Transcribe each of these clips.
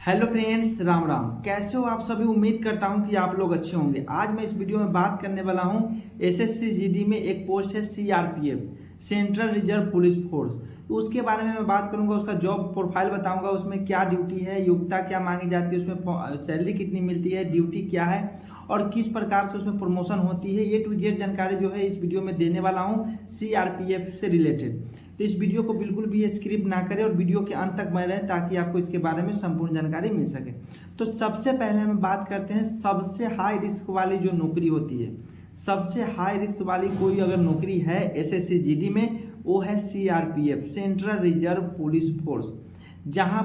Hello friends, Ram Ram. कैसे हो आप सभी। उम्मीद करता हूं कि आप लोग अच्छे होंगे। आज मैं इस वीडियो में बात करने वाला हूं एसएससी जीडी में एक पोस्ट है CRPF, central reserve police force. तो उसके बारे में मैं बात करूंगा, उसका जॉब प्रोफाइल बताऊंगा, उसमें क्या ड्यूटी है, योग्यता क्या मांगी जाती है, उसमें सैलरी कितनी मिलती है, ड्यूटी क्या है और किस प्रकार से उसमें प्रमोशन होती है। ए टू जेड जानकारी जो है इस वीडियो में देने वाला हूँ सीआरपीएफ से रिलेटेड। तो इस वीडियो को बिल्कुल भी स्किप ना करें और वीडियो के अंत तक बने रहें ताकि आपको इसके बारे में संपूर्ण जानकारी मिल सके। तो सबसे पहले हम बात करते हैं सबसे हाई रिस्क वाली जो नौकरी होती है। सबसे हाई रिस्क वाली कोई अगर नौकरी है एसएससी जीडी में, वो है CRPF, central reserve police force. जहां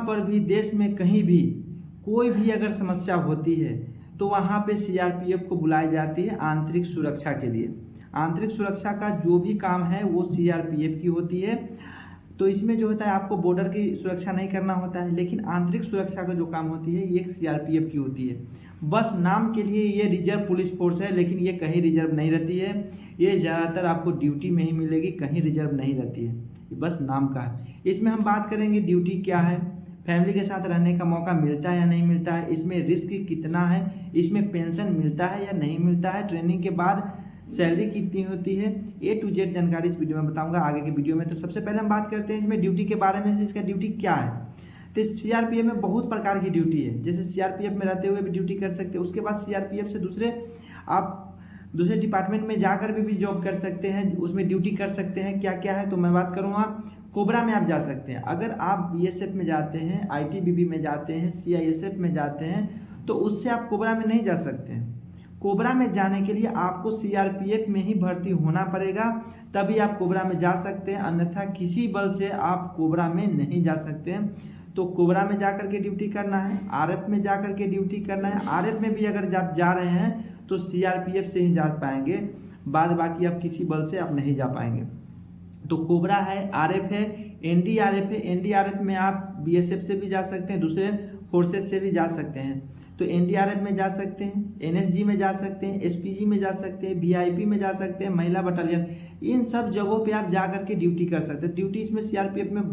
पर भी देश में कहीं भी कोई भी अगर समस्या होती है तो वहां पे सीआरपीएफ को बुलाई जाती है आंतरिक सुरक्षा के लिए। आंतरिक सुरक्षा का जो भी काम है वो सीआरपीएफ की होती है। तो इसमें जो होता है आपको बॉर्डर की सुरक्षा नहीं करना होता है, लेकिन आंतरिक सुरक्षा का जो काम होती है ये सीआरपीएफ की होती है। बस नाम के लिए ये रिजर्व पुलिस फोर्स है, लेकिन ये कहीं रिजर्व नहीं रहती है। ये ज़्यादातर आपको ड्यूटी में ही मिलेगी, कहीं रिजर्व नहीं रहती है, ये बस नाम का है। इसमें हम बात करेंगे ड्यूटी क्या है, फैमिली के साथ रहने का मौका मिलता है या नहीं मिलता है, इसमें रिस्क कितना है, इसमें पेंशन मिलता है या नहीं मिलता है, ट्रेनिंग के बाद सैलरी कितनी होती है, ए टू जेड जानकारी इस वीडियो में बताऊंगा आगे के वीडियो में। तो सबसे पहले हम बात करते हैं इसमें ड्यूटी के बारे में, इसका ड्यूटी क्या है। तो सीआरपीएफ में बहुत प्रकार की ड्यूटी है, जैसे सीआरपीएफ में रहते हुए भी ड्यूटी कर सकते हैं, उसके बाद सीआरपीएफ से आप दूसरे डिपार्टमेंट में जाकर भी जॉब कर सकते हैं, उसमें ड्यूटी कर सकते हैं। क्या क्या है तो मैं बात करूँगा। कोबरा में आप जा सकते हैं, अगर आप बीएसएफ में जाते हैं, आईटीबीपी में जाते हैं, सीआईएसएफ में जाते हैं तो उससे आप कोबरा में नहीं जा सकते हैं। कोबरा में जाने के लिए आपको सीआरपीएफ में ही भर्ती होना पड़ेगा, तभी आप कोबरा में जा सकते हैं, अन्यथा किसी बल से आप कोबरा में नहीं जा सकते हैं। तो कोबरा में जाकर के ड्यूटी करना है, आरएफ में जाकर के ड्यूटी करना है। आरएफ में भी अगर आप जा रहे हैं तो सीआरपीएफ से ही जा पाएंगे, बाद बाकी आप किसी बल से आप नहीं जा पाएंगे। तो कोबरा है, आरएफ है, एनडीआरएफ है। एनडीआरएफ में आप बीएसएफ से भी जा सकते हैं, दूसरे फोर्सेस से भी जा सकते हैं। तो एनडीआरएफ में जा सकते हैं, एनएसजी में जा सकते हैं, एसपीजी में जा सकते हैं, वीआईपी में जा सकते हैं, महिला बटालियन, इन सब जगहों पे आप जा करके ड्यूटी कर सकते हैं। ड्यूटी इसमें सीआरपीएफ में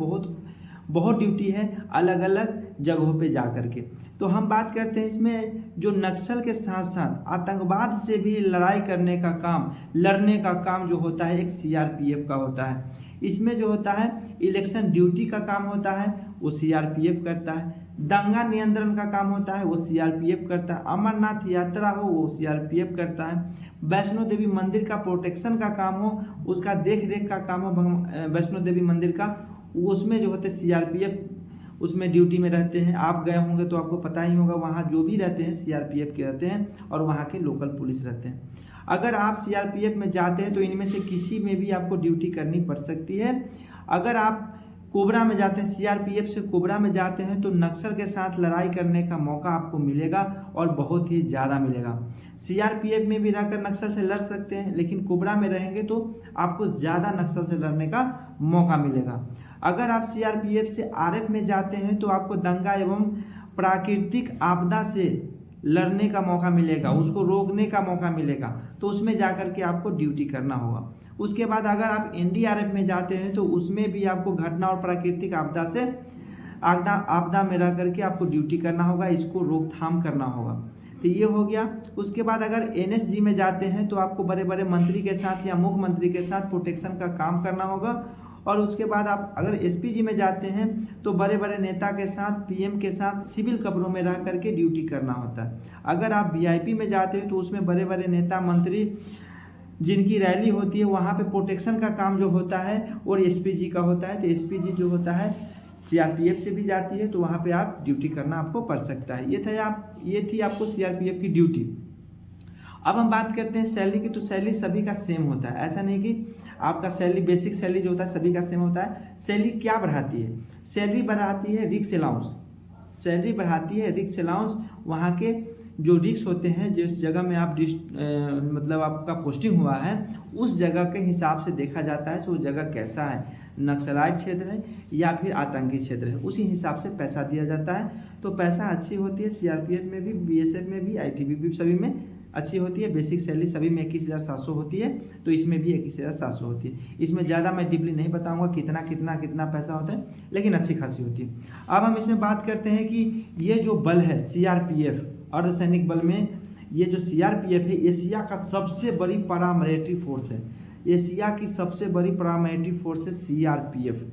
बहुत ड्यूटी है, अलग अलग जगहों पे जा करके। तो हम बात करते हैं इसमें जो नक्सल के साथ साथ आतंकवाद से भी लड़ाई करने का काम, लड़ने का काम जो होता है एक सीआरपीएफ का होता है। इसमें जो होता है इलेक्शन ड्यूटी का काम होता है, वो सीआरपीएफ करता है। दंगा नियंत्रण का काम होता है, वो सीआरपीएफ करता है। अमरनाथ यात्रा हो, वो सीआरपीएफ करता है। वैष्णो देवी मंदिर का प्रोटेक्शन का काम हो, उसका देख रेख का काम हो, वैष्णो देवी मंदिर का, उसमें जो होते सीआरपीएफ उसमें ड्यूटी में रहते हैं। आप गए होंगे तो आपको पता ही होगा, वहाँ जो भी रहते हैं सीआरपीएफ के रहते हैं और वहाँ के लोकल पुलिस रहते हैं। अगर आप सीआरपीएफ में जाते हैं तो इनमें से किसी में भी आपको ड्यूटी करनी पड़ सकती है। अगर आप कोबरा में जाते हैं, सीआरपीएफ से कोबरा में जाते हैं तो नक्सल के साथ लड़ाई करने का मौका आपको मिलेगा और बहुत ही ज़्यादा मिलेगा। सीआरपीएफ में भी रहकर नक्सल से लड़ सकते हैं, लेकिन कोबरा में रहेंगे तो आपको ज़्यादा नक्सल से लड़ने का मौका मिलेगा। अगर आप सीआरपीएफ से आरएफ में जाते हैं तो आपको दंगा एवं प्राकृतिक आपदा से लड़ने का मौका मिलेगा, उसको रोकने का मौका मिलेगा, तो उसमें जाकर के आपको ड्यूटी करना होगा। उसके बाद अगर आप एनडीआरएफ में जाते हैं तो उसमें भी आपको घटना और प्राकृतिक आपदा में रह करके आपको ड्यूटी करना होगा, इसको रोकथाम करना होगा। तो ये हो गया। उसके बाद अगर एनएसजी में जाते हैं तो आपको बड़े बड़े मंत्री के साथ या मुख्यमंत्री के साथ प्रोटेक्शन का काम करना होगा। और उसके बाद आप अगर एसपीजी में जाते हैं तो बड़े बड़े नेता के साथ, पीएम के साथ सिविल कपड़ों में रह करके ड्यूटी करना होता है। अगर आप वीआईपी में जाते हैं तो उसमें बड़े बड़े नेता, मंत्री जिनकी रैली होती है, वहाँ पे प्रोटेक्शन का काम जो होता है और एसपीजी का होता है। तो एसपीजी जो होता है सीआरपीएफ से भी जाती है, तो वहाँ पे आप ड्यूटी करना आपको पड़ सकता है। ये थी आपको सीआरपीएफ की ड्यूटी। अब हम बात करते हैं सैलरी की। तो सैलरी सभी का सेम होता है, ऐसा नहीं कि आपका सैलरी, बेसिक सैलरी जो होता है सभी का सेम होता है। सैलरी क्या बढ़ाती है? सैलरी बढ़ाती है रिक्स अलाउंस। सैलरी बढ़ाती है रिक्स अलाउंस। वहाँ के जो रिक्स होते हैं, जिस जगह में आप मतलब आपका पोस्टिंग हुआ है, उस जगह के हिसाब से देखा जाता है वो जगह कैसा है, नक्सलाइट क्षेत्र है या फिर आतंकी क्षेत्र है, उसी हिसाब से पैसा दिया जाता है। तो पैसा अच्छी होती है सीआरपीएफ में भी, बीएसएफ में भी, आईटीबीपी सभी में अच्छी होती है। बेसिक सैलरी सभी में 21,700 होती है, तो इसमें भी 21,700 होती है। इसमें ज़्यादा मैं डीपली नहीं बताऊंगा कितना कितना कितना पैसा होता है, लेकिन अच्छी खासी होती है। अब हम इसमें बात करते हैं कि ये जो बल है सीआरपीएफ, अर्धसैनिक बल में ये जो सीआरपीएफ है, एशिया का सबसे बड़ी पैरामिलिट्री फोर्स है। एशिया की सबसे बड़ी पैरामिलिट्री फोर्स है सीआरपीएफ।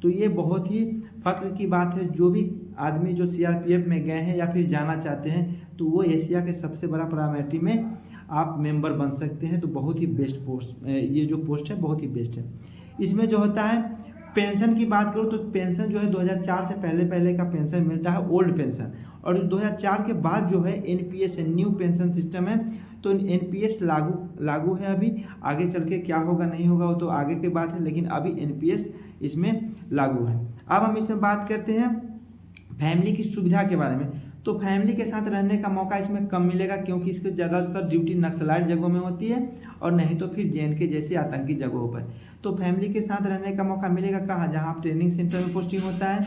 तो ये बहुत ही फख्र की बात है। जो भी आदमी जो सीआरपीएफ में गए हैं या फिर जाना चाहते हैं, तो वो एशिया के सबसे बड़ा पैरामिलिट्री में आप मेंबर बन सकते हैं। तो बहुत ही बेस्ट पोस्ट, ये जो पोस्ट है बहुत ही बेस्ट है। इसमें जो होता है पेंशन की बात करूँ तो पेंशन जो है 2004 से पहले का पेंशन मिलता है, ओल्ड पेंशन। और 2004 के बाद जो है एनपीएस है, न्यू पेंशन सिस्टम है। तो एनपीएस लागू है। अभी आगे चल के क्या होगा नहीं होगा वो तो आगे की बात है, लेकिन अभी एनपीएस इसमें लागू है। अब हम इसमें बात करते हैं फैमिली की सुविधा के बारे में। तो फैमिली के साथ रहने का मौका इसमें कम मिलेगा, क्योंकि इसकी ज़्यादातर ड्यूटी नक्सलाइट जगहों में होती है और नहीं तो फिर जेएनके जैसे आतंकी जगहों पर। तो फैमिली के साथ रहने का मौका मिलेगा कहाँ? जहाँ आप ट्रेनिंग सेंटर में पोस्टिंग होता है,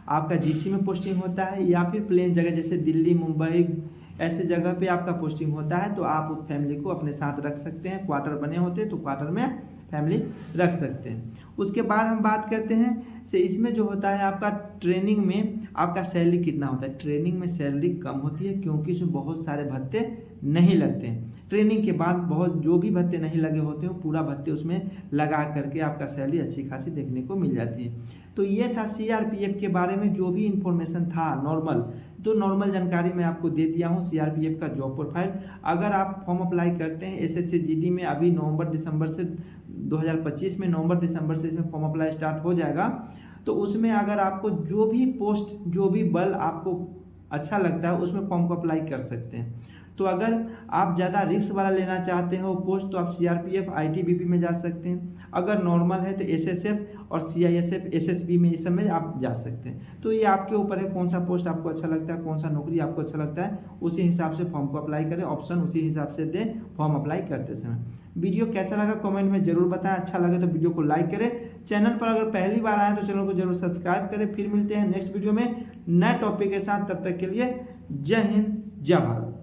आपका जीसी में पोस्टिंग होता है, या फिर प्लेन जगह जैसे दिल्ली, मुंबई ऐसे जगह पे आपका पोस्टिंग होता है। तो आप उस फैमिली को अपने साथ रख सकते हैं। क्वार्टर बने होते हैं तो क्वार्टर में फैमिली रख सकते हैं। उसके बाद हम बात करते हैं से इसमें जो होता है आपका ट्रेनिंग में आपका सैलरी कितना होता है। ट्रेनिंग में सैलरी कम होती है, क्योंकि इसमें बहुत सारे भत्ते नहीं लगते हैं। ट्रेनिंग के बाद बहुत जो भी भत्ते नहीं लगे होते हैं पूरा भत्ते उसमें लगा करके आपका सैलरी अच्छी खासी देखने को मिल जाती है। तो ये था सीआरपीएफ के बारे में जो भी इंफॉर्मेशन था नॉर्मल, तो नॉर्मल जानकारी मैं आपको दे दिया हूँ सीआरपीएफ का जॉब प्रोफाइल। अगर आप फॉर्म अप्लाई करते हैं एसएससी जीडी में, अभी नवंबर दिसंबर से 2025 में नवंबर दिसंबर से इसमें फॉर्म अप्लाई स्टार्ट हो जाएगा। तो उसमें अगर आपको जो भी पोस्ट, जो भी बल आपको अच्छा लगता है उसमें फॉर्म को अप्लाई कर सकते हैं। तो अगर आप ज़्यादा रिस्क वाला लेना चाहते हो पोस्ट, तो आप सीआरपीएफ, आईटीबीपी में जा सकते हैं। अगर नॉर्मल है तो एसएसएफ और सीआईएसएफ, एसएसबी में, इस सब में आप जा सकते हैं। तो ये आपके ऊपर है कौन सा पोस्ट आपको अच्छा लगता है, कौन सा नौकरी आपको अच्छा लगता है, उसी हिसाब से फॉर्म को अप्लाई करें, ऑप्शन उसी हिसाब से दें फॉर्म अप्लाई करते समय। वीडियो कैसा लगा कमेंट में जरूर बताएं। अच्छा लगे तो वीडियो को लाइक करें। चैनल पर अगर पहली बार आए तो चैनल को जरूर सब्सक्राइब करें। फिर मिलते हैं नेक्स्ट वीडियो में नए टॉपिक के साथ। तब तक के लिए जय हिंद, जय भारत।